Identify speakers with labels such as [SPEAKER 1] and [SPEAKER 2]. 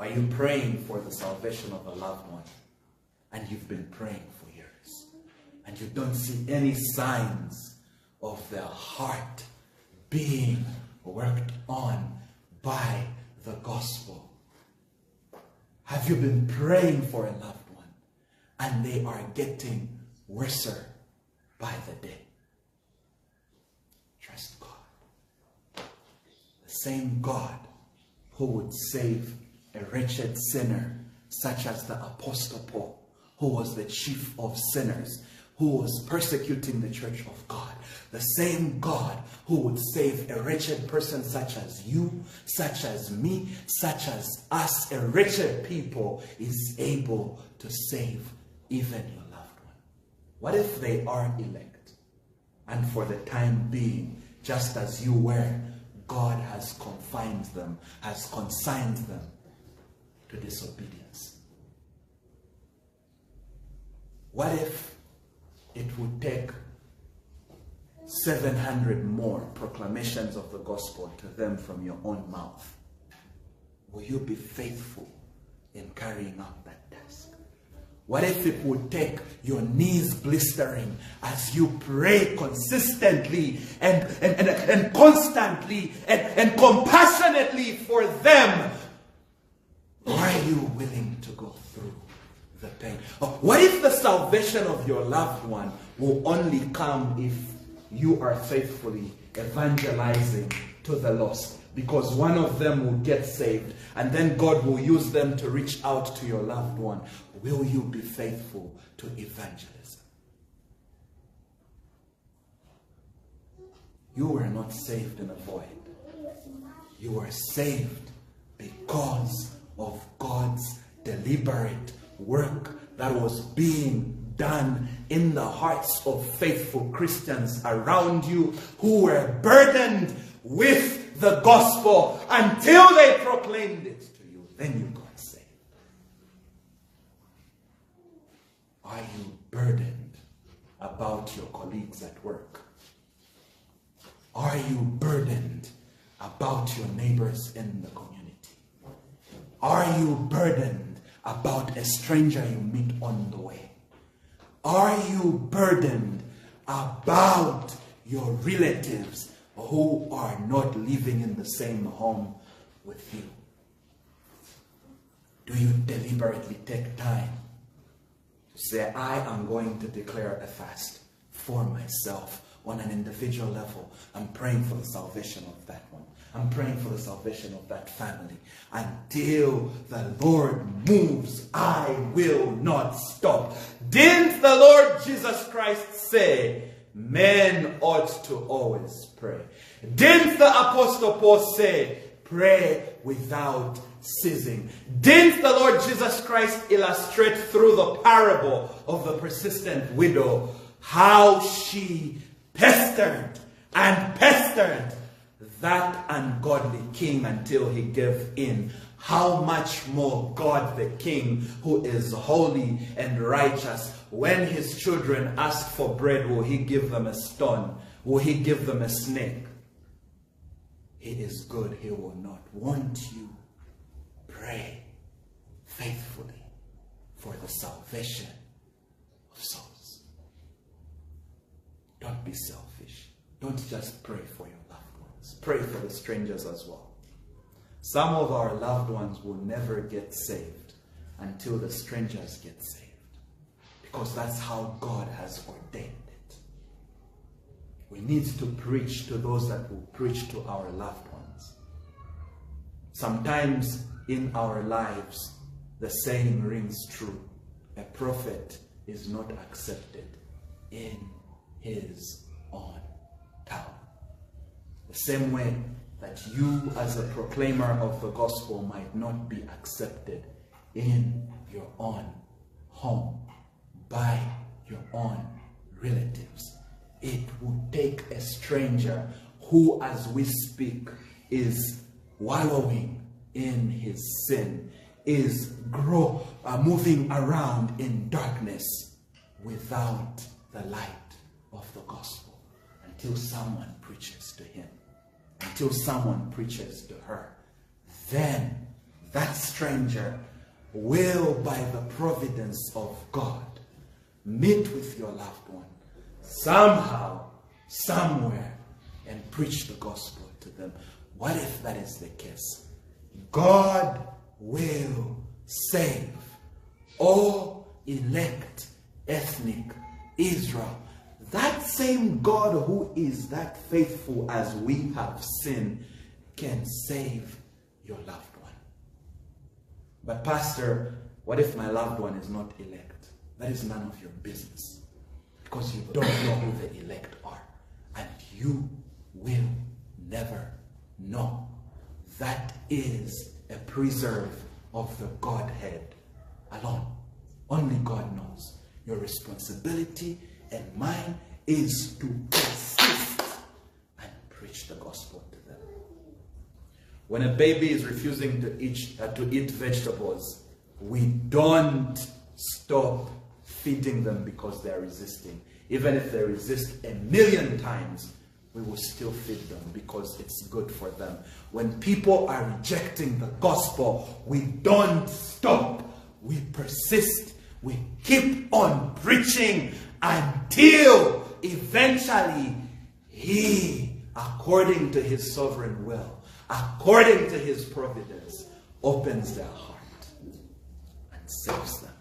[SPEAKER 1] Are you praying for the salvation of a loved one? And you've been praying for years. And you don't see any signs of their heart being worked on by the gospel. Have you been praying for a loved one and they are getting worse by the day? Trust God. The same God who would save a wretched sinner such as the Apostle Paul, who was the chief of sinners, who was persecuting the church of God. The same God who would save a wretched person such as you, such as me, such as us, a wretched people, is able to save even your loved one. What if they are elect? And for the time being, just as you were, God has confined them, has consigned them to disobedience. What if it would take 700 more proclamations of the gospel to them from your own mouth? Will you be faithful in carrying out that task? What if it would take your knees blistering as you pray consistently and constantly and compassionately for them? Are you willing to go through the pain? What if the salvation of your loved one will only come if you are faithfully evangelizing to the lost? Because one of them will get saved and then God will use them to reach out to your loved one. Will you be faithful to evangelism? You were not saved in a void. You were saved because of God's deliberate work that was being done in the hearts of faithful Christians around you who were burdened with the gospel until they proclaimed it to you. Then you got saved. Are you burdened about your colleagues at work? Are you burdened about your neighbors in the community? Are you burdened about a stranger you meet on the way? Are you burdened about your relatives who are not living in the same home with you? Do you deliberately take time to say, I am going to declare a fast for myself on an individual level? I'm praying for the salvation of that one. I'm praying for the salvation of that family. Until the Lord moves, I will not stop. Didn't the Lord Jesus Christ say, men ought to always pray? Didn't the Apostle Paul say, pray without ceasing? Didn't the Lord Jesus Christ illustrate through the parable of the persistent widow how she pestered and pestered that ungodly king until he gave in? How much more God the King, who is holy and righteous, when his children ask for bread, will he give them a stone? Will he give them a snake? He is good, he will not. Won't you pray faithfully for the salvation of souls? Don't be selfish. Don't just pray for your loved ones. Pray for the strangers as well. Some of our loved ones will never get saved until the strangers get saved. Because that's how God has ordained it. We need to preach to those that will preach to our loved ones. Sometimes in our lives, the saying rings true. A prophet is not accepted in his own town. The same way that you as a proclaimer of the gospel might not be accepted in your own home by your own relatives. It would take a stranger who, as we speak, is wallowing in his sin, is moving around in darkness without the light of the gospel, until someone preaches to him, until someone preaches to her. Then that stranger will, by the providence of God, meet with your loved one somehow, somewhere, and preach the gospel to them. What if that is the case? God will save all elect ethnic Israel. That same God who is that faithful as we have seen can save your loved one. But Pastor, what if my loved one is not elect? That is none of your business, because you don't know who the elect are, and you will never know. That is a preserve of the Godhead alone. Only God knows. Your responsibility and mine is to persist and preach the gospel to them. When a baby is refusing to eat vegetables, we don't stop feeding them because they are resisting. Even if they resist 1,000,000 times, we will still feed them because it's good for them. When people are rejecting the gospel, we don't stop. We persist. We keep on preaching until eventually He, according to His sovereign will, according to His providence, opens their heart and saves them.